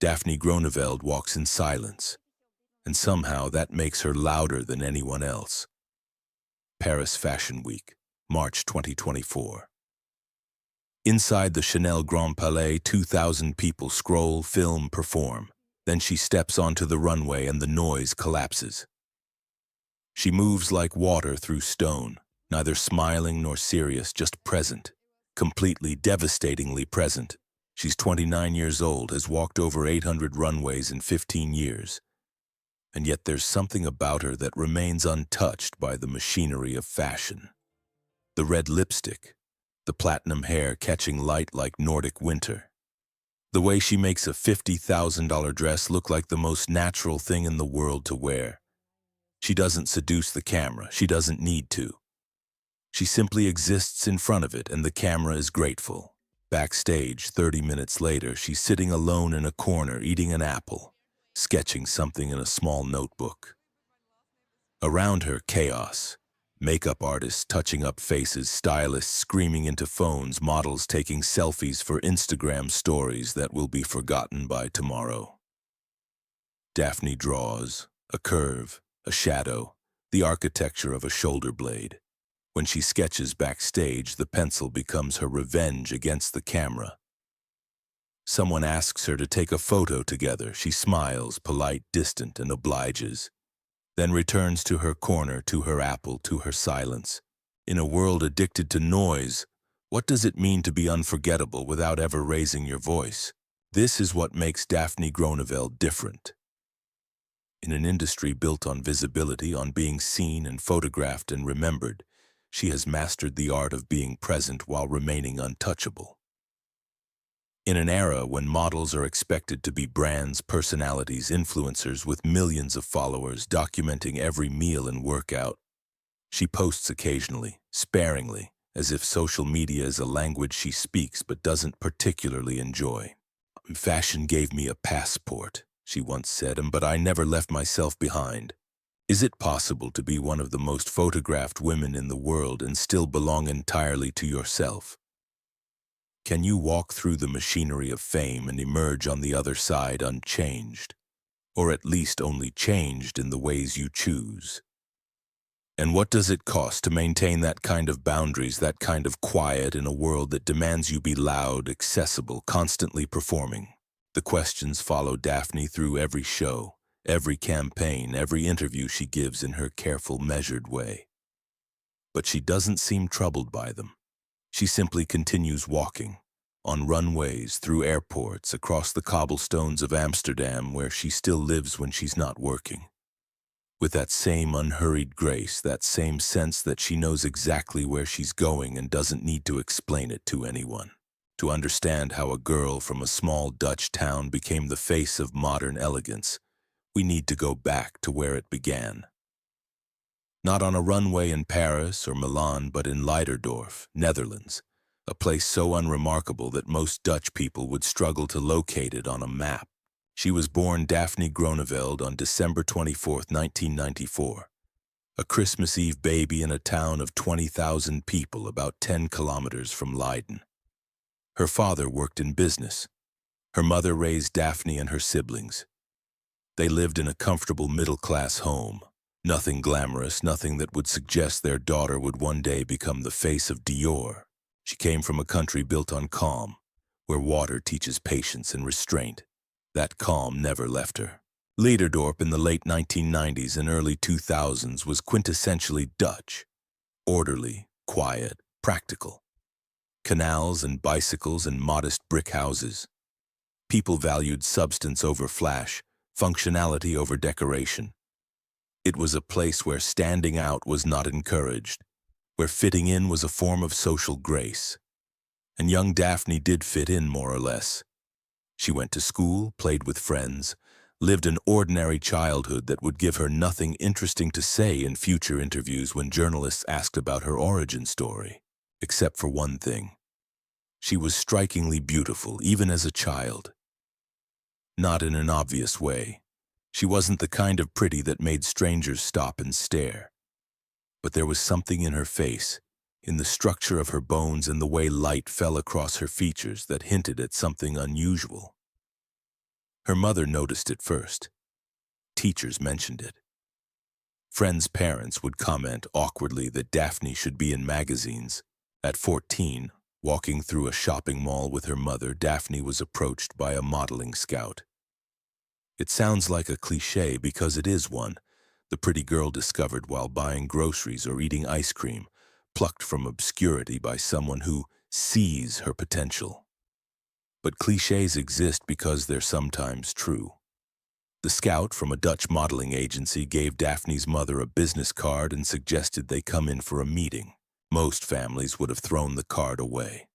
Daphne Groeneveld walks in silence, and somehow that makes her louder than anyone else. Paris Fashion Week, March 2024. Inside the Chanel Grand Palais, 2,000 people scroll, film, perform. Then she steps onto the runway and the noise collapses. She moves like water through stone, neither smiling nor serious, just present, completely, devastatingly present. She's 29 years old, has walked over 800 runways in 15 years. And yet there's something about her that remains untouched by the machinery of fashion. The red lipstick, the platinum hair catching light like Nordic winter. The way she makes a $50,000 dress look like the most natural thing in the world to wear. She doesn't seduce the camera, she doesn't need to. She simply exists in front of it and the camera is grateful. Backstage, 30 minutes later, she's sitting alone in a corner eating an apple, sketching something in a small notebook. Around her, chaos. Makeup artists touching up faces, stylists screaming into phones, models taking selfies for Instagram stories that will be forgotten by tomorrow. Daphne draws, a curve, a shadow, the architecture of a shoulder blade. When she sketches backstage, the pencil becomes her revenge against the camera. Someone asks her to take a photo together. She smiles, polite, distant, and obliges. Then returns to her corner, to her apple, to her silence. In a world addicted to noise, what does it mean to be unforgettable without ever raising your voice? This is what makes Daphne Groeneveld different. In an industry built on visibility, on being seen and photographed and remembered, she has mastered the art of being present while remaining untouchable. In an era when models are expected to be brands, personalities, influencers with millions of followers documenting every meal and workout, she posts occasionally, sparingly, as if social media is a language she speaks but doesn't particularly enjoy. "Fashion gave me a passport," she once said, "but I never left myself behind." Is it possible to be one of the most photographed women in the world and still belong entirely to yourself? Can you walk through the machinery of fame and emerge on the other side unchanged? Or at least only changed in the ways you choose? And what does it cost to maintain that kind of boundaries, that kind of quiet in a world that demands you be loud, accessible, constantly performing? The questions follow Daphne through every show, every campaign, every interview she gives in her careful, measured way. But she doesn't seem troubled by them. She simply continues walking, on runways, through airports, across the cobblestones of Amsterdam where she still lives when she's not working. With that same unhurried grace, that same sense that she knows exactly where she's going and doesn't need to explain it to anyone. To understand how a girl from a small Dutch town became the face of modern elegance, we need to go back to where it began. Not on a runway in Paris or Milan, but in Leiderdorf, Netherlands, a place so unremarkable that most Dutch people would struggle to locate it on a map. She was born Daphne Groeneveld on December 24, 1994, a Christmas Eve baby in a town of 20,000 people about 10 kilometers from Leiden. Her father worked in business. Her mother raised Daphne and her siblings. They lived in a comfortable middle-class home. Nothing glamorous, nothing that would suggest their daughter would one day become the face of Dior. She came from a country built on calm, where water teaches patience and restraint. That calm never left her. Leiderdorp in the late 1990s and early 2000s was quintessentially Dutch. Orderly, quiet, practical. Canals and bicycles and modest brick houses. People valued substance over flash, functionality over decoration. It was a place where standing out was not encouraged, where fitting in was a form of social grace. And young Daphne did fit in more or less. She went to school, played with friends, lived an ordinary childhood that would give her nothing interesting to say in future interviews when journalists asked about her origin story, except for one thing. She was strikingly beautiful, even as a child. Not in an obvious way. She wasn't the kind of pretty that made strangers stop and stare. But there was something in her face, in the structure of her bones and the way light fell across her features that hinted at something unusual. Her mother noticed it first. Teachers mentioned it. Friends' parents would comment awkwardly that Daphne should be in magazines. At 14, walking through a shopping mall with her mother, Daphne was approached by a modeling scout. It sounds like a cliché because it is one. The pretty girl discovered while buying groceries or eating ice cream, plucked from obscurity by someone who sees her potential. But clichés exist because they're sometimes true. The scout from a Dutch modeling agency gave Daphne's mother a business card and suggested they come in for a meeting. Most families would have thrown the card away.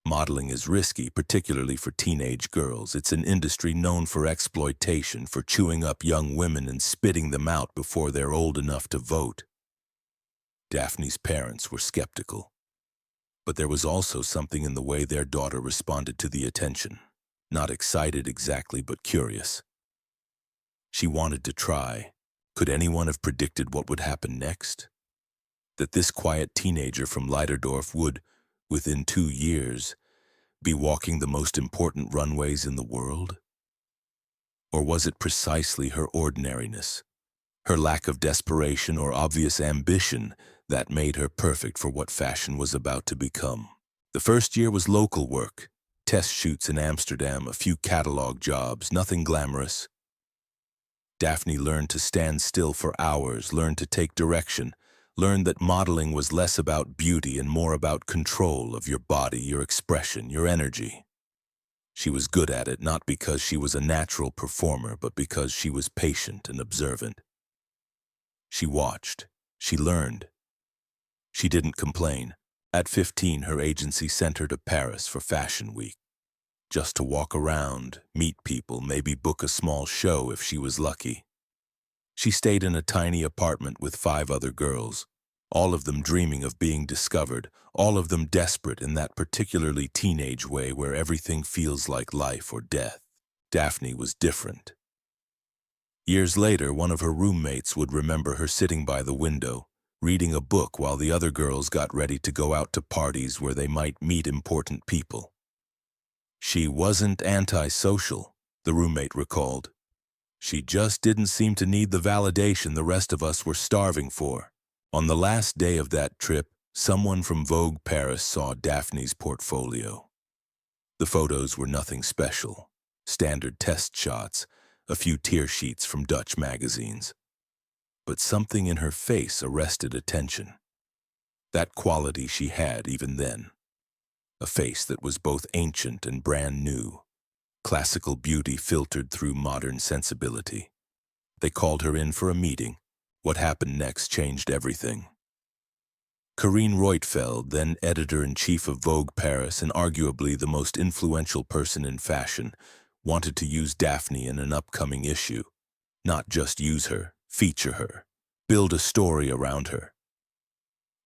Modeling is risky, particularly for teenage girls. It's an industry known for exploitation, for chewing up young women and spitting them out before they're old enough to vote. Daphne's parents were skeptical. But there was also something in the way their daughter responded to the attention. Not excited exactly, but curious. She wanted to try. Could anyone have predicted what would happen next? That this quiet teenager from Leiderdorf would, within 2 years, be walking the most important runways in the world? Or was it precisely her ordinariness, her lack of desperation or obvious ambition that made her perfect for what fashion was about to become? The first year was local work, test shoots in Amsterdam, a few catalog jobs, nothing glamorous. Daphne learned to stand still for hours, learned to take direction, learned that modeling was less about beauty and more about control of your body, your expression, your energy. She was good at it not because she was a natural performer, but because she was patient and observant. She watched. She learned. She didn't complain. At 15, her agency sent her to Paris for Fashion Week. Just to walk around, meet people, maybe book a small show if she was lucky. She stayed in a tiny apartment with 5 other girls, all of them dreaming of being discovered, all of them desperate in that particularly teenage way where everything feels like life or death. Daphne was different. Years later, one of her roommates would remember her sitting by the window, reading a book while the other girls got ready to go out to parties where they might meet important people. She wasn't antisocial, the roommate recalled. She just didn't seem to need the validation the rest of us were starving for. On the last day of that trip, someone from Vogue Paris saw Daphne's portfolio. The photos were nothing special. Standard test shots, a few tear sheets from Dutch magazines. But something in her face arrested attention. That quality she had even then. A face that was both ancient and brand new. Classical beauty filtered through modern sensibility. They called her in for a meeting. What happened next changed everything. Corinne Roitfeld, then editor-in-chief of Vogue Paris and arguably the most influential person in fashion, wanted to use Daphne in an upcoming issue. Not just use her, feature her, build a story around her.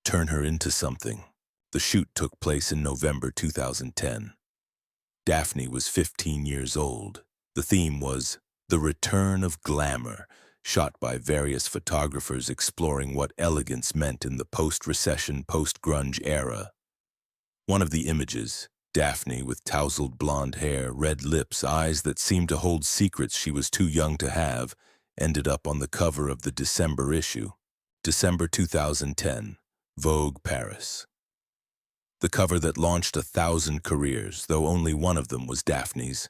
Turn her into something. The shoot took place in November 2010. Daphne was 15 years old. The theme was The Return of Glamour, shot by various photographers exploring what elegance meant in the post-recession, post-grunge era. One of the images, Daphne with tousled blonde hair, red lips, eyes that seemed to hold secrets she was too young to have, ended up on the cover of the December issue. December 2010, Vogue Paris. The cover that launched 1,000 careers, though only one of them was Daphne's.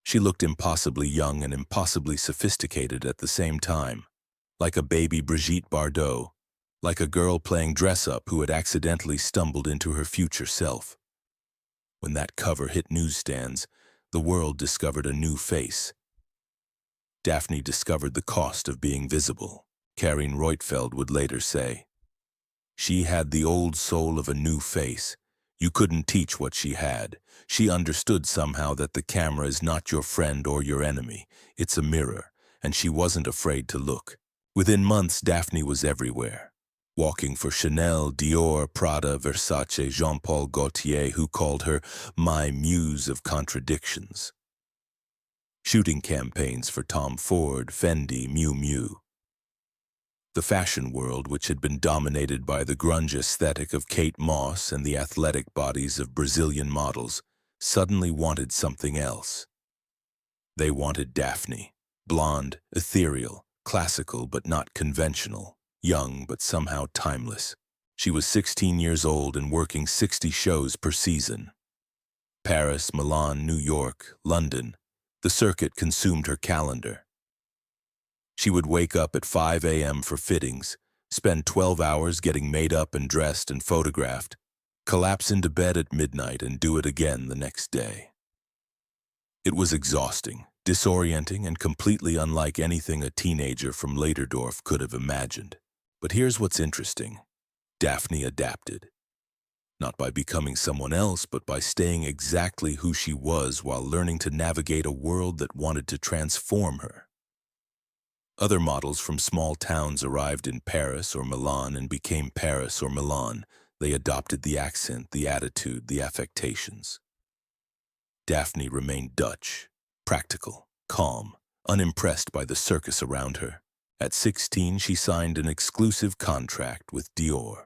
She looked impossibly young and impossibly sophisticated at the same time, like a baby Brigitte Bardot, like a girl playing dress-up who had accidentally stumbled into her future self. When that cover hit newsstands, the world discovered a new face. Daphne discovered the cost of being visible, Corinne Roitfeld would later say. She had the old soul of a new face. You couldn't teach what she had. She understood somehow that the camera is not your friend or your enemy. It's a mirror, and she wasn't afraid to look. Within months, Daphne was everywhere. Walking for Chanel, Dior, Prada, Versace, Jean-Paul Gaultier, who called her my muse of contradictions. Shooting campaigns for Tom Ford, Fendi, Miu Miu. The fashion world, which had been dominated by the grunge aesthetic of Kate Moss and the athletic bodies of Brazilian models, suddenly wanted something else. They wanted Daphne, blonde, ethereal, classical but not conventional, young but somehow timeless. She was 16 years old and working 60 shows per season. Paris, Milan, New York, London. The circuit consumed her calendar. She would wake up at 5 a.m. for fittings, spend 12 hours getting made up and dressed and photographed, collapse into bed at midnight and do it again the next day. It was exhausting, disorienting, and completely unlike anything a teenager from Laderdorf could have imagined. But here's what's interesting. Daphne adapted. Not by becoming someone else, but by staying exactly who she was while learning to navigate a world that wanted to transform her. Other models from small towns arrived in Paris or Milan and became Paris or Milan. They adopted the accent, the attitude, the affectations. Daphne remained Dutch, practical, calm, unimpressed by the circus around her. At 16, she signed an exclusive contract with Dior.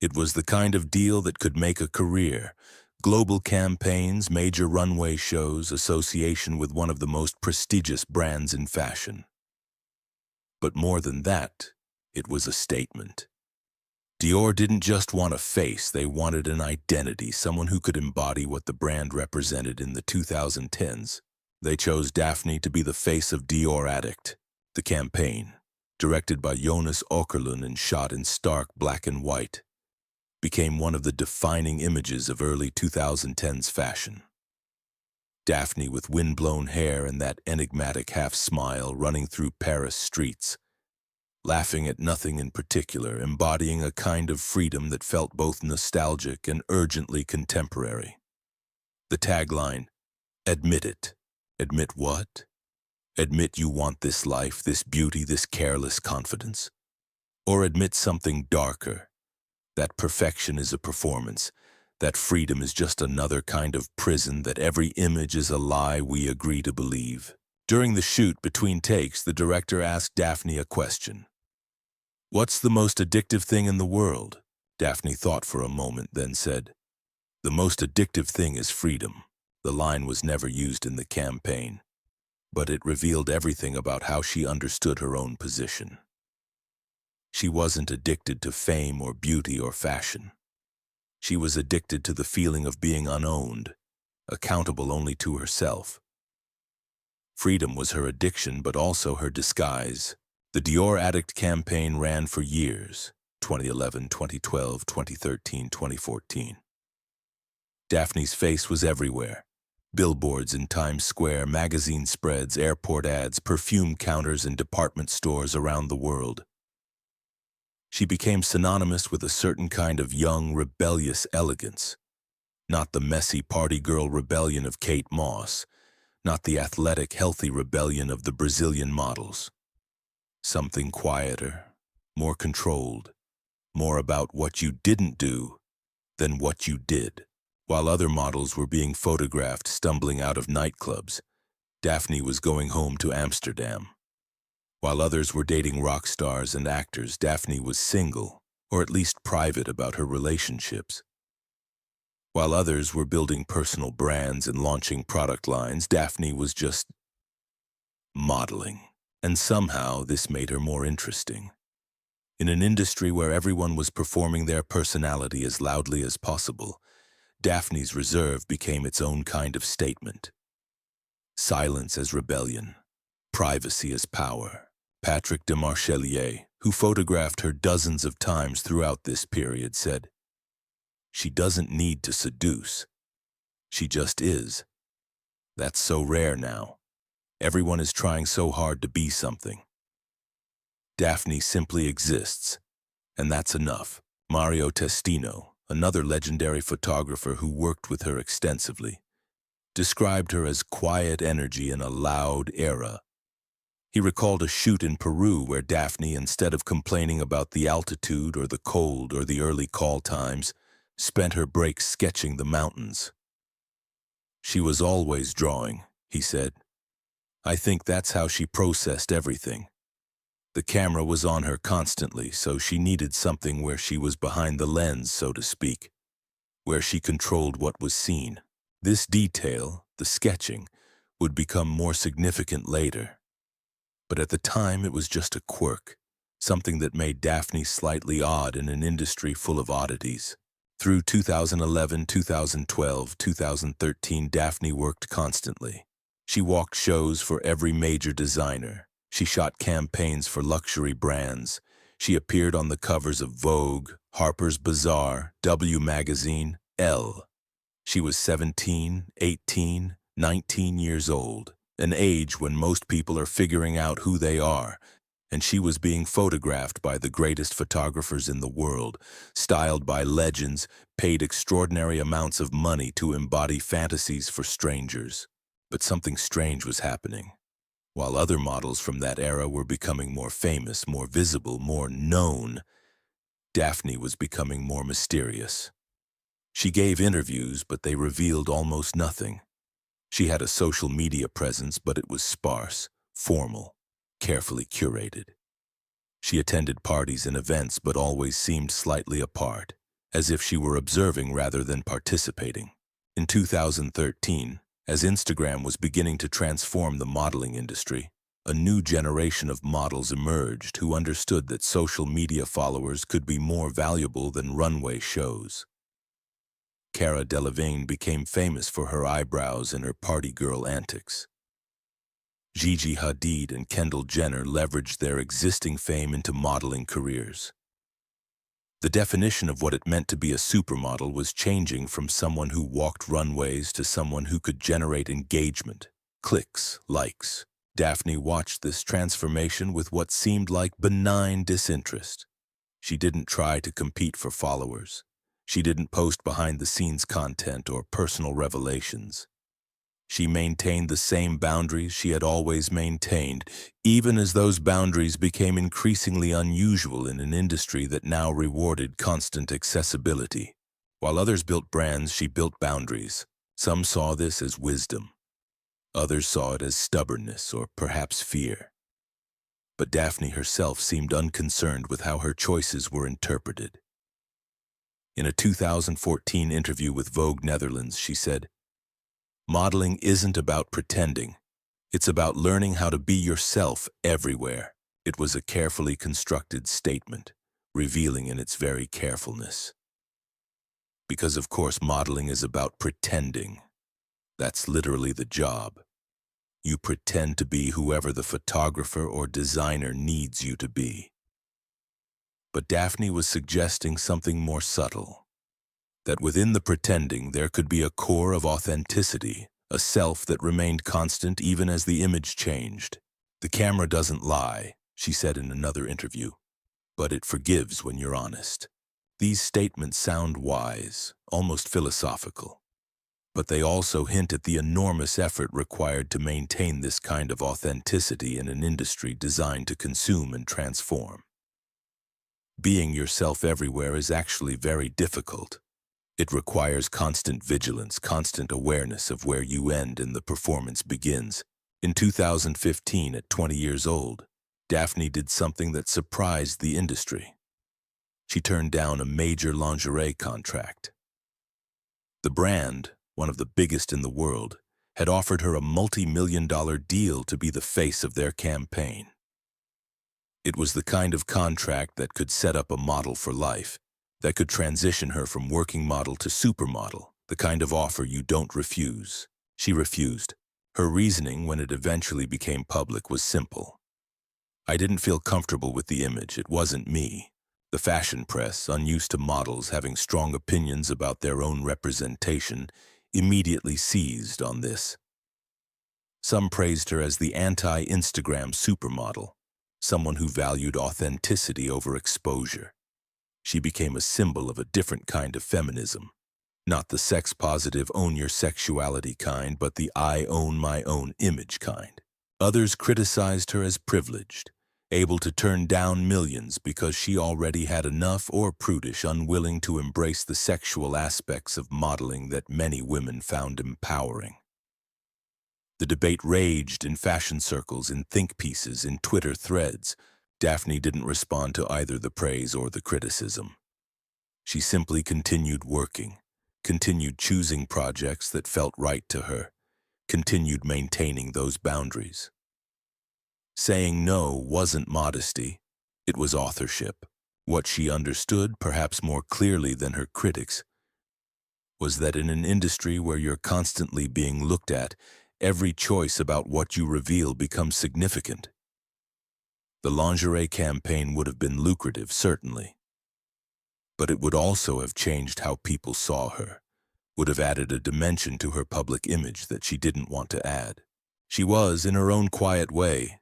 It was the kind of deal that could make a career. Global campaigns, major runway shows, association with one of the most prestigious brands in fashion. But more than that, it was a statement. Dior didn't just want a face, they wanted an identity, someone who could embody what the brand represented in the 2010s. They chose Daphne to be the face of Dior Addict. The campaign, directed by Jonas Åkerlund and shot in stark black and white, became one of the defining images of early 2010s fashion. Daphne with wind-blown hair and that enigmatic half-smile running through Paris streets, laughing at nothing in particular, embodying a kind of freedom that felt both nostalgic and urgently contemporary. The tagline, "Admit it." Admit what? Admit you want this life, this beauty, this careless confidence? Or admit something darker, that perfection is a performance, that freedom is just another kind of prison, that every image is a lie we agree to believe. During the shoot, between takes, the director asked Daphne a question. "What's the most addictive thing in the world?" Daphne thought for a moment, then said, "The most addictive thing is freedom." The line was never used in the campaign, but it revealed everything about how she understood her own position. She wasn't addicted to fame or beauty or fashion. She was addicted to the feeling of being unowned, accountable only to herself. Freedom was her addiction, but also her disguise. The Dior Addict campaign ran for years, 2011, 2012, 2013, 2014. Daphne's face was everywhere. Billboards in Times Square, magazine spreads, airport ads, perfume counters in department stores around the world. She became synonymous with a certain kind of young, rebellious elegance. Not the messy party girl rebellion of Kate Moss, not the athletic, healthy rebellion of the Brazilian models. Something quieter, more controlled, more about what you didn't do than what you did. While other models were being photographed stumbling out of nightclubs, Daphne was going home to Amsterdam. While others were dating rock stars and actors, Daphne was single, or at least private about her relationships. While others were building personal brands and launching product lines, Daphne was just modeling. And somehow this made her more interesting. In an industry where everyone was performing their personality as loudly as possible, Daphne's reserve became its own kind of statement. Silence as rebellion, privacy as power. Patrick de Marchelier, who photographed her dozens of times throughout this period, said, "She doesn't need to seduce. She just is. That's so rare now. Everyone is trying so hard to be something. Daphne simply exists, and that's enough." Mario Testino, another legendary photographer who worked with her extensively, described her as quiet energy in a loud era. He recalled a shoot in Peru where Daphne, instead of complaining about the altitude or the cold or the early call times, spent her breaks sketching the mountains. "She was always drawing," he said. "I think that's how she processed everything. The camera was on her constantly, so she needed something where she was behind the lens, so to speak, where she controlled what was seen." This detail, the sketching, would become more significant later. But at the time, it was just a quirk, something that made Daphne slightly odd in an industry full of oddities. Through 2011, 2012, 2013, Daphne worked constantly. She walked shows for every major designer. She shot campaigns for luxury brands. She appeared on the covers of Vogue, Harper's Bazaar, W Magazine, Elle. She was 17, 18, 19 years old, an age when most people are figuring out who they are, and she was being photographed by the greatest photographers in the world, styled by legends, paid extraordinary amounts of money to embody fantasies for strangers. But something strange was happening. While other models from that era were becoming more famous, more visible, more known, Daphne was becoming more mysterious. She gave interviews, but they revealed almost nothing. She had a social media presence, but it was sparse, formal, carefully curated. She attended parties and events, but always seemed slightly apart, as if she were observing rather than participating. In 2013, as Instagram was beginning to transform the modeling industry, a new generation of models emerged who understood that social media followers could be more valuable than runway shows. Cara Delevingne became famous for her eyebrows and her party girl antics. Gigi Hadid and Kendall Jenner leveraged their existing fame into modeling careers. The definition of what it meant to be a supermodel was changing from someone who walked runways to someone who could generate engagement, clicks, likes. Daphne watched this transformation with what seemed like benign disinterest. She didn't try to compete for followers. She didn't post behind-the-scenes content or personal revelations. She maintained the same boundaries she had always maintained, even as those boundaries became increasingly unusual in an industry that now rewarded constant accessibility. While others built brands, she built boundaries. Some saw this as wisdom. Others saw it as stubbornness or perhaps fear. But Daphne herself seemed unconcerned with how her choices were interpreted. In a 2014 interview with Vogue Netherlands, she said, "Modeling isn't about pretending. It's about learning how to be yourself everywhere." It was a carefully constructed statement, revealing in its very carefulness. Because of course modeling is about pretending. That's literally the job. You pretend to be whoever the photographer or designer needs you to be. But Daphne was suggesting something more subtle. That within the pretending there could be a core of authenticity, a self that remained constant even as the image changed. "The camera doesn't lie," she said in another interview, "but it forgives when you're honest." These statements sound wise, almost philosophical, but they also hint at the enormous effort required to maintain this kind of authenticity in an industry designed to consume and transform. Being yourself everywhere is actually very difficult. It requires constant vigilance, constant awareness of where you end and the performance begins. In 2015, at 20 years old, Daphne did something that surprised the industry. She turned down a major lingerie contract. The brand, one of the biggest in the world, had offered her a multi-million-dollar deal to be the face of their campaign. It was the kind of contract that could set up a model for life, that could transition her from working model to supermodel, the kind of offer you don't refuse. She refused. Her reasoning, when it eventually became public, was simple. "I didn't feel comfortable with the image. It wasn't me." The fashion press, unused to models having strong opinions about their own representation, immediately seized on this. Some praised her as the anti-Instagram supermodel, someone who valued authenticity over exposure. She became a symbol of a different kind of feminism. Not the sex-positive, own your sexuality kind, but the I own my own image kind. Others criticized her as privileged, able to turn down millions because she already had enough, or prudish, unwilling to embrace the sexual aspects of modeling that many women found empowering. The debate raged in fashion circles, in think pieces, in Twitter threads. Daphne didn't respond to either the praise or the criticism. She simply continued working, continued choosing projects that felt right to her, continued maintaining those boundaries. Saying no wasn't modesty, it was authorship. What she understood, perhaps more clearly than her critics, was that in an industry where you're constantly being looked at, every choice about what you reveal becomes significant. The lingerie campaign would have been lucrative, certainly, but it would also have changed how people saw her, would have added a dimension to her public image that she didn't want to add. She was, in her own quiet way,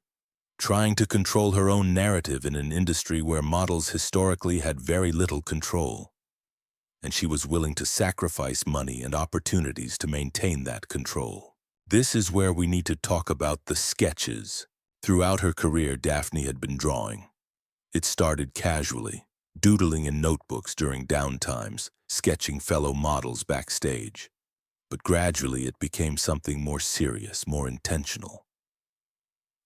trying to control her own narrative in an industry where models historically had very little control, and she was willing to sacrifice money and opportunities to maintain that control. This is where we need to talk about the sketches. Throughout her career, Daphne had been drawing. It started casually, doodling in notebooks during downtimes, sketching fellow models backstage. But gradually it became something more serious, more intentional.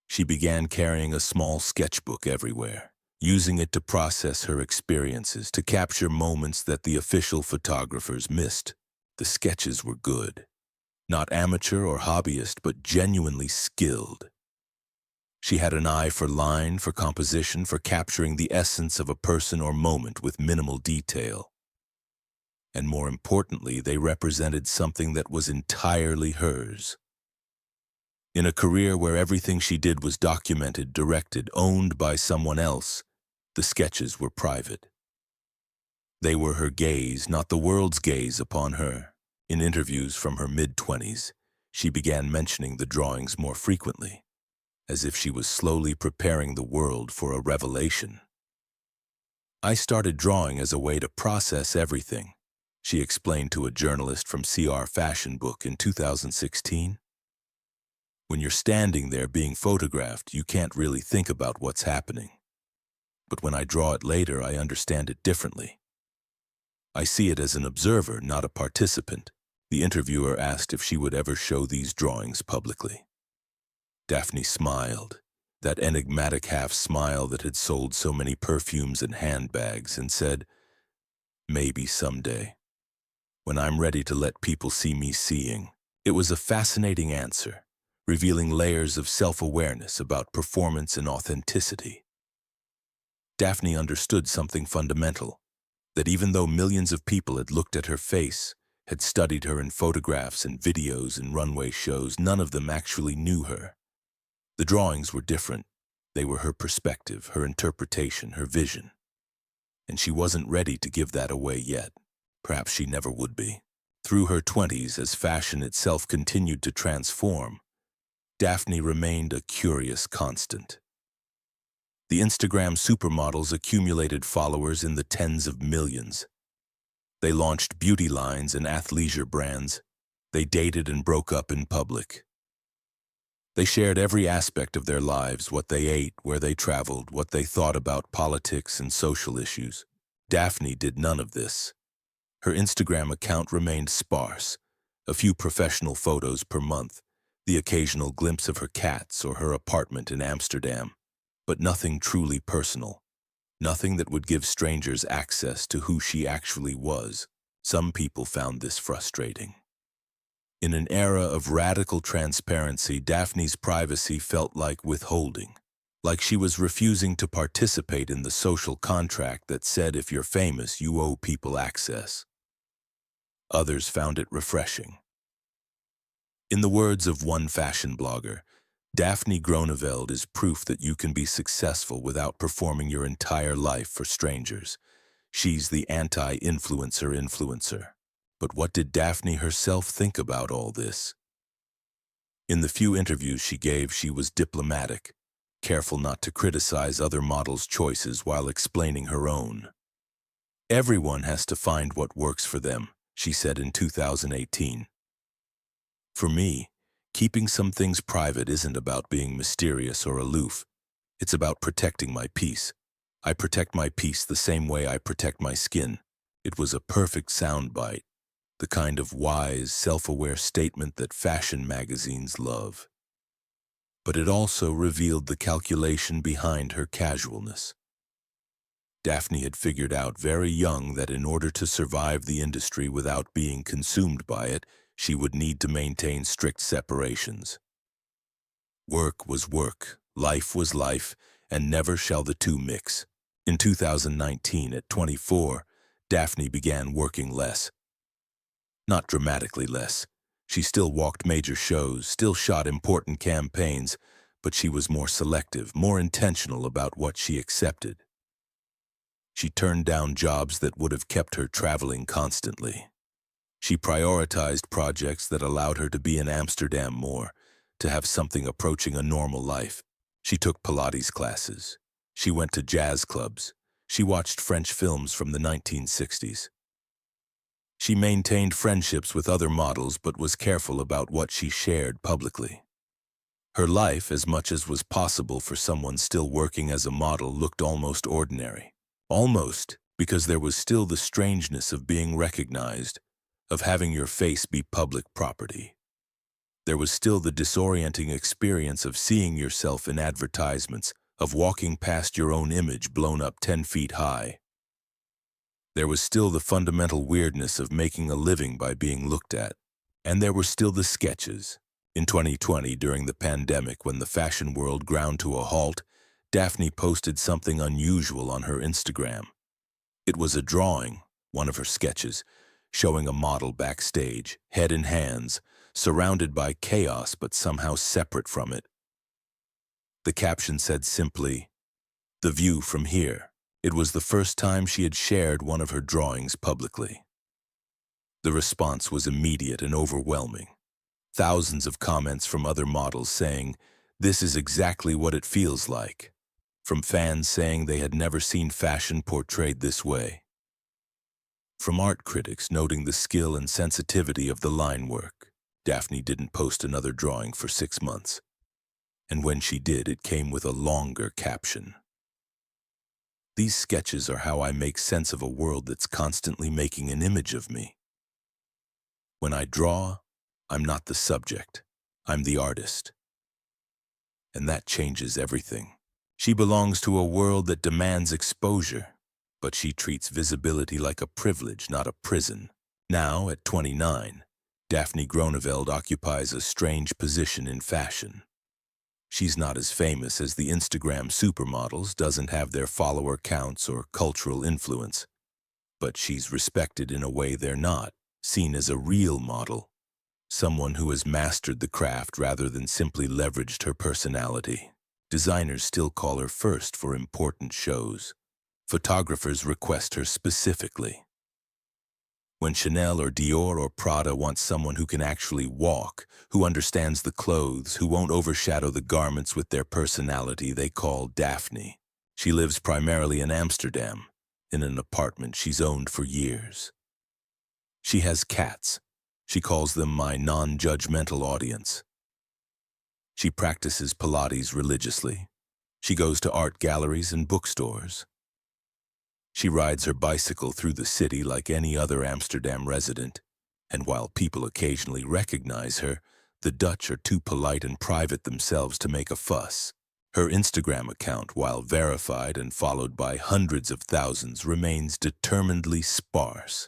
She began carrying a small sketchbook everywhere, using it to process her experiences, to capture moments that the official photographers missed. The sketches were good. Not amateur or hobbyist, but genuinely skilled. She had an eye for line, for composition, for capturing the essence of a person or moment with minimal detail. And more importantly, they represented something that was entirely hers. In a career where everything she did was documented, directed, owned by someone else, the sketches were private. They were her gaze, not the world's gaze upon her. In interviews from her mid-20s, she began mentioning the drawings more frequently, as if she was slowly preparing the world for a revelation. "I started drawing as a way to process everything," she explained to a journalist from CR Fashion Book in 2016. "When you're standing there being photographed, you can't really think about what's happening. But when I draw it later, I understand it differently. I see it as an observer, not a participant." The interviewer asked if she would ever show these drawings publicly. Daphne smiled, that enigmatic half-smile that had sold so many perfumes and handbags, and said, "Maybe someday, when I'm ready to let people see me seeing." It was a fascinating answer, revealing layers of self-awareness about performance and authenticity. Daphne understood something fundamental, that even though millions of people had looked at her face, had studied her in photographs and videos and runway shows, none of them actually knew her. The drawings were different. They were her perspective, her interpretation, her vision. And she wasn't ready to give that away yet. Perhaps she never would be. Through her 20s, as fashion itself continued to transform, Daphne remained a curious constant. The Instagram supermodels accumulated followers in the tens of millions. They launched beauty lines and athleisure brands. They dated and broke up in public. They shared every aspect of their lives, what they ate, where they traveled, what they thought about politics and social issues. Daphne did none of this. Her Instagram account remained sparse, a few professional photos per month, the occasional glimpse of her cats or her apartment in Amsterdam, but nothing truly personal, nothing that would give strangers access to who she actually was. Some people found this frustrating. In an era of radical transparency, Daphne's privacy felt like withholding, like she was refusing to participate in the social contract that said if you're famous, you owe people access. Others found it refreshing. In the words of one fashion blogger, Daphne Groeneveld is proof that you can be successful without performing your entire life for strangers. She's the anti-influencer influencer. But what did Daphne herself think about all this? In the few interviews she gave, she was diplomatic, careful not to criticize other models' choices while explaining her own. "Everyone has to find what works for them," she said in 2018. "For me, keeping some things private isn't about being mysterious or aloof. It's about protecting my peace. I protect my peace the same way I protect my skin." It was a perfect soundbite, the kind of wise, self-aware statement that fashion magazines love. But it also revealed the calculation behind her casualness. Daphne had figured out very young that in order to survive the industry without being consumed by it, she would need to maintain strict separations. Work was work, life was life, and never shall the two mix. In 2019, at 24, Daphne began working less. Not dramatically less. She still walked major shows, still shot important campaigns, but she was more selective, more intentional about what she accepted. She turned down jobs that would have kept her traveling constantly. She prioritized projects that allowed her to be in Amsterdam more, to have something approaching a normal life. She took Pilates classes. She went to jazz clubs. She watched French films from the 1960s. She maintained friendships with other models but was careful about what she shared publicly. Her life, as much as was possible for someone still working as a model, looked almost ordinary. Almost, because there was still the strangeness of being recognized, of having your face be public property. There was still the disorienting experience of seeing yourself in advertisements, of walking past your own image blown up 10 feet high. There was still the fundamental weirdness of making a living by being looked at. And there were still the sketches. In 2020, during the pandemic, when the fashion world ground to a halt, Daphne posted something unusual on her Instagram. It was a drawing, one of her sketches, showing a model backstage, head in hands, surrounded by chaos but somehow separate from it. The caption said simply, "The view from here." It was the first time she had shared one of her drawings publicly. The response was immediate and overwhelming. Thousands of comments from other models saying, "This is exactly what it feels like." From fans saying they had never seen fashion portrayed this way. From art critics noting the skill and sensitivity of the line work. Daphne didn't post another drawing for 6 months. And when she did, it came with a longer caption. "These sketches are how I make sense of a world that's constantly making an image of me. When I draw, I'm not the subject, I'm the artist. And that changes everything. She belongs to a world that demands exposure, but she treats visibility like a privilege, not a prison." Now, at 29, Daphne Groeneveld occupies a strange position in fashion. She's not as famous as the Instagram supermodels, doesn't have their follower counts or cultural influence, but she's respected in a way they're not, seen as a real model, someone who has mastered the craft rather than simply leveraged her personality. Designers still call her first for important shows. Photographers request her specifically. When Chanel or Dior or Prada wants someone who can actually walk, who understands the clothes, who won't overshadow the garments with their personality, they call Daphne. She lives primarily in Amsterdam, in an apartment she's owned for years. She has cats. She calls them my non-judgmental audience. She practices Pilates religiously. She goes to art galleries and bookstores. She rides her bicycle through the city like any other Amsterdam resident, and while people occasionally recognize her, the Dutch are too polite and private themselves to make a fuss. Her Instagram account, while verified and followed by hundreds of thousands, remains determinedly sparse.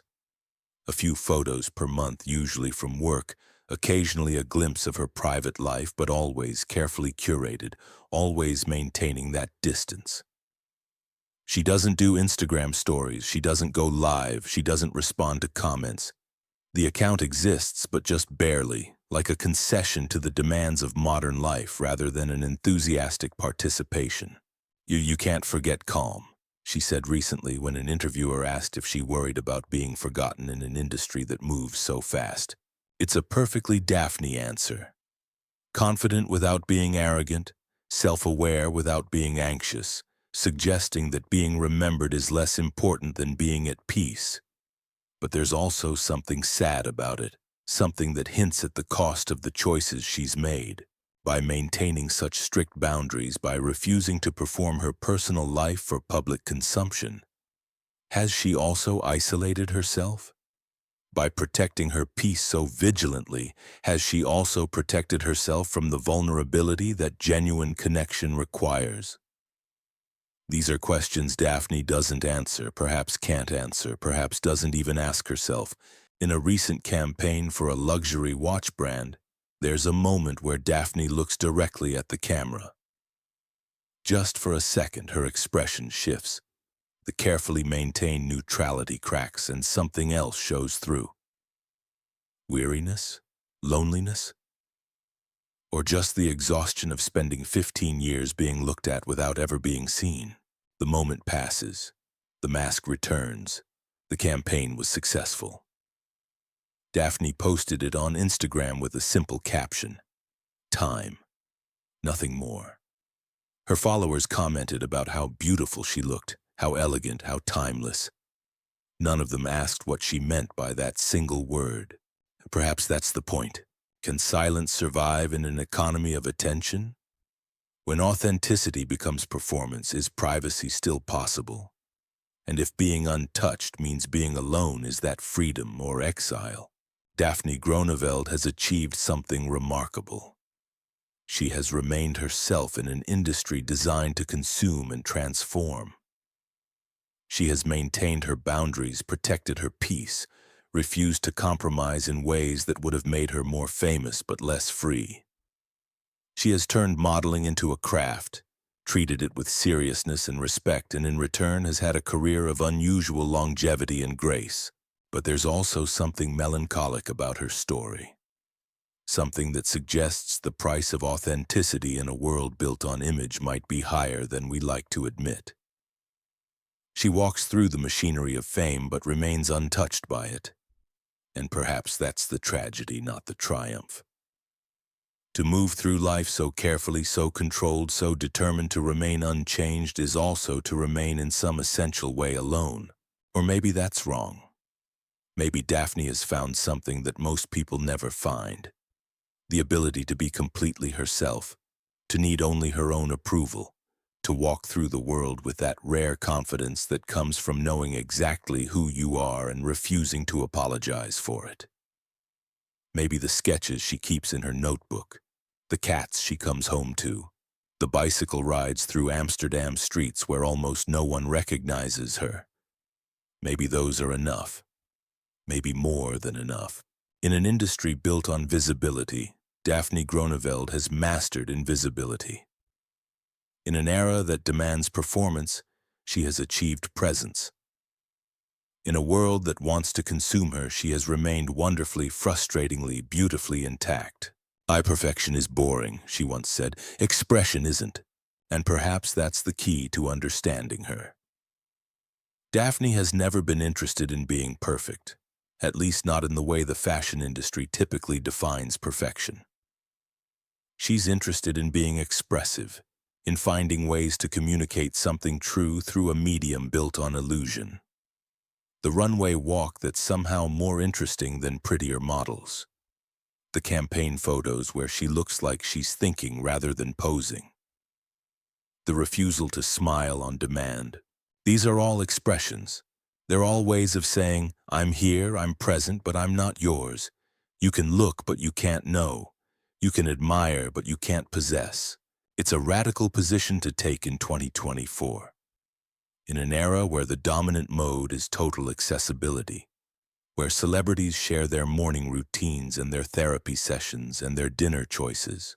A few photos per month, usually from work, occasionally a glimpse of her private life, but always carefully curated, always maintaining that distance. She doesn't do Instagram stories, she doesn't go live, she doesn't respond to comments. The account exists, but just barely, like a concession to the demands of modern life rather than an enthusiastic participation. You can't forget calm," she said recently when an interviewer asked if she worried about being forgotten in an industry that moves so fast. It's a perfectly Daphne answer. Confident without being arrogant, self-aware without being anxious, suggesting that being remembered is less important than being at peace. But there's also something sad about it, something that hints at the cost of the choices she's made. By maintaining such strict boundaries, by refusing to perform her personal life for public consumption, has she also isolated herself? By protecting her peace so vigilantly, has she also protected herself from the vulnerability that genuine connection requires? These are questions Daphne doesn't answer, perhaps can't answer, perhaps doesn't even ask herself, In a recent campaign for a luxury watch brand, there's a moment where Daphne looks directly at the camera. Just for a second, her expression shifts. The carefully maintained neutrality cracks and something else shows through. Weariness? Loneliness? Or just the exhaustion of spending 15 years being looked at without ever being seen? The moment passes. The mask returns. The campaign was successful. Daphne posted it on Instagram with a simple caption: "Time. Nothing more." Her followers commented about how beautiful she looked, how elegant, how timeless. None of them asked what she meant by that single word. Perhaps that's the point. Can silence survive in an economy of attention? When authenticity becomes performance, is privacy still possible? And if being untouched means being alone, is that freedom or exile? Daphne Groeneveld has achieved something remarkable. She has remained herself in an industry designed to consume and transform. She has maintained her boundaries, protected her peace, refused to compromise in ways that would have made her more famous but less free. She has turned modeling into a craft, treated it with seriousness and respect, and in return has had a career of unusual longevity and grace. But there's also something melancholic about her story. Something that suggests the price of authenticity in a world built on image might be higher than we like to admit. She walks through the machinery of fame but remains untouched by it. And perhaps that's the tragedy, not the triumph. To move through life so carefully, so controlled, so determined to remain unchanged is also to remain in some essential way alone. Or maybe that's wrong. Maybe Daphne has found something that most people never find. The ability to be completely herself, to need only her own approval, to walk through the world with that rare confidence that comes from knowing exactly who you are and refusing to apologize for it. Maybe the sketches she keeps in her notebook, the cats she comes home to, the bicycle rides through Amsterdam streets where almost no one recognizes her. Maybe those are enough. Maybe more than enough. In an industry built on visibility, Daphne Groeneveld has mastered invisibility. In an era that demands performance, she has achieved presence. In a world that wants to consume her, she has remained wonderfully, frustratingly, beautifully intact. "Perfection is boring," she once said. "Expression isn't." And perhaps that's the key to understanding her. Daphne has never been interested in being perfect, at least not in the way the fashion industry typically defines perfection. She's interested in being expressive, in finding ways to communicate something true through a medium built on illusion. The runway walk that's somehow more interesting than prettier models. The campaign photos where she looks like she's thinking rather than posing. The refusal to smile on demand. These are all expressions. They're all ways of saying, "I'm here, I'm present, but I'm not yours. You can look, but you can't know. You can admire, but you can't possess." It's a radical position to take in 2024. In an era where the dominant mode is total accessibility, where celebrities share their morning routines and their therapy sessions and their dinner choices.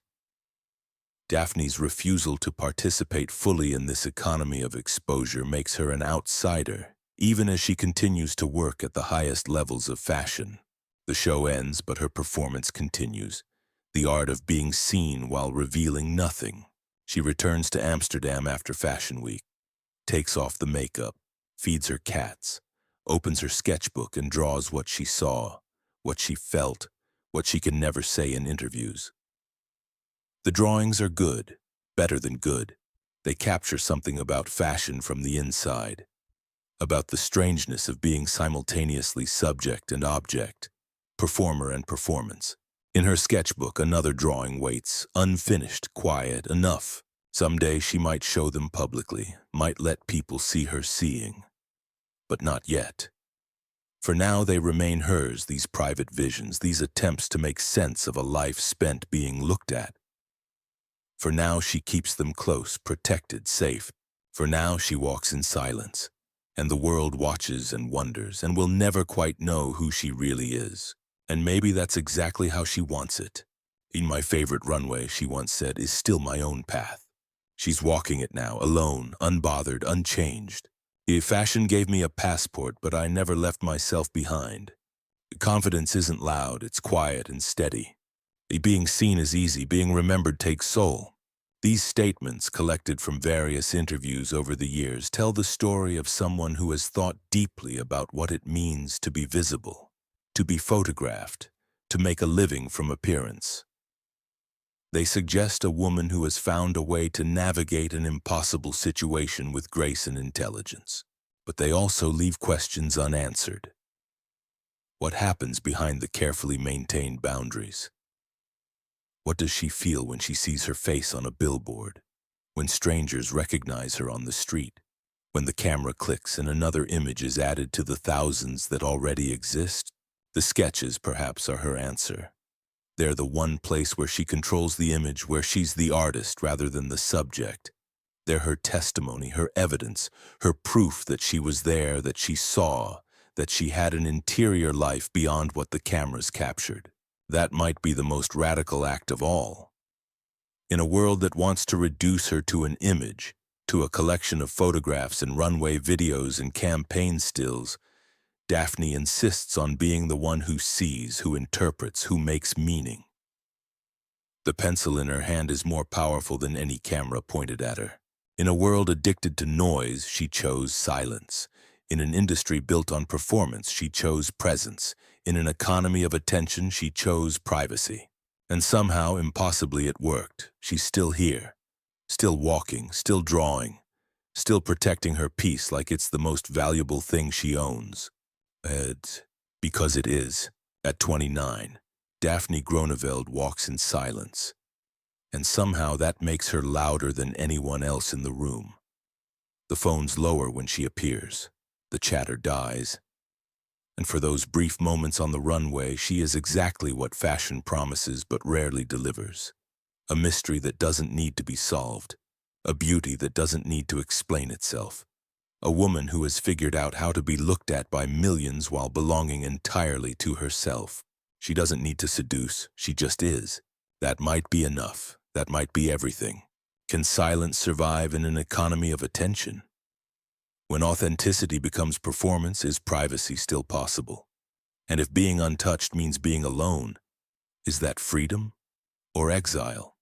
Daphne's refusal to participate fully in this economy of exposure makes her an outsider, even as she continues to work at the highest levels of fashion. The show ends, but her performance continues. The art of being seen while revealing nothing. She returns to Amsterdam after Fashion Week, takes off the makeup, feeds her cats, opens her sketchbook and draws what she saw, what she felt, what she can never say in interviews. The drawings are good, better than good. They capture something about fashion from the inside, about the strangeness of being simultaneously subject and object, performer and performance. In her sketchbook, another drawing waits, unfinished, quiet, enough. Someday she might show them publicly, might let people see her seeing. But not yet. For now they remain hers, these private visions, these attempts to make sense of a life spent being looked at. For now she keeps them close, protected, safe. For now she walks in silence. And the world watches and wonders and will never quite know who she really is. And maybe that's exactly how she wants it. In my favorite runway, she once said, is still my own path. She's walking it now, alone, unbothered, unchanged. Fashion gave me a passport, but I never left myself behind. Confidence isn't loud, it's quiet and steady. Being seen is easy, being remembered takes soul. These statements, collected from various interviews over the years, tell the story of someone who has thought deeply about what it means to be visible, to be photographed, to make a living from appearance. They suggest a woman who has found a way to navigate an impossible situation with grace and intelligence. But they also leave questions unanswered. What happens behind the carefully maintained boundaries? What does she feel when she sees her face on a billboard? When strangers recognize her on the street? When the camera clicks and another image is added to the thousands that already exist? The sketches, perhaps, are her answer. They're the one place where she controls the image, where she's the artist rather than the subject. They're her testimony, her evidence, her proof that she was there, that she saw, that she had an interior life beyond what the cameras captured. That might be the most radical act of all. In a world that wants to reduce her to an image, to a collection of photographs and runway videos and campaign stills, Daphne insists on being the one who sees, who interprets, who makes meaning. The pencil in her hand is more powerful than any camera pointed at her. In a world addicted to noise, she chose silence. In an industry built on performance, she chose presence. In an economy of attention, she chose privacy. And somehow, impossibly, it worked. She's still here, still walking, still drawing, still protecting her peace like it's the most valuable thing she owns. Because it is. At 29, Daphne Groeneveld walks in silence. And somehow that makes her louder than anyone else in the room. The phone's lower when she appears. The chatter dies. And for those brief moments on the runway, she is exactly what fashion promises but rarely delivers. A mystery that doesn't need to be solved. A beauty that doesn't need to explain itself. A woman who has figured out how to be looked at by millions while belonging entirely to herself. She doesn't need to seduce, she just is. That might be enough. That might be everything. Can silence survive in an economy of attention? When authenticity becomes performance, is privacy still possible? And if being untouched means being alone, is that freedom or exile?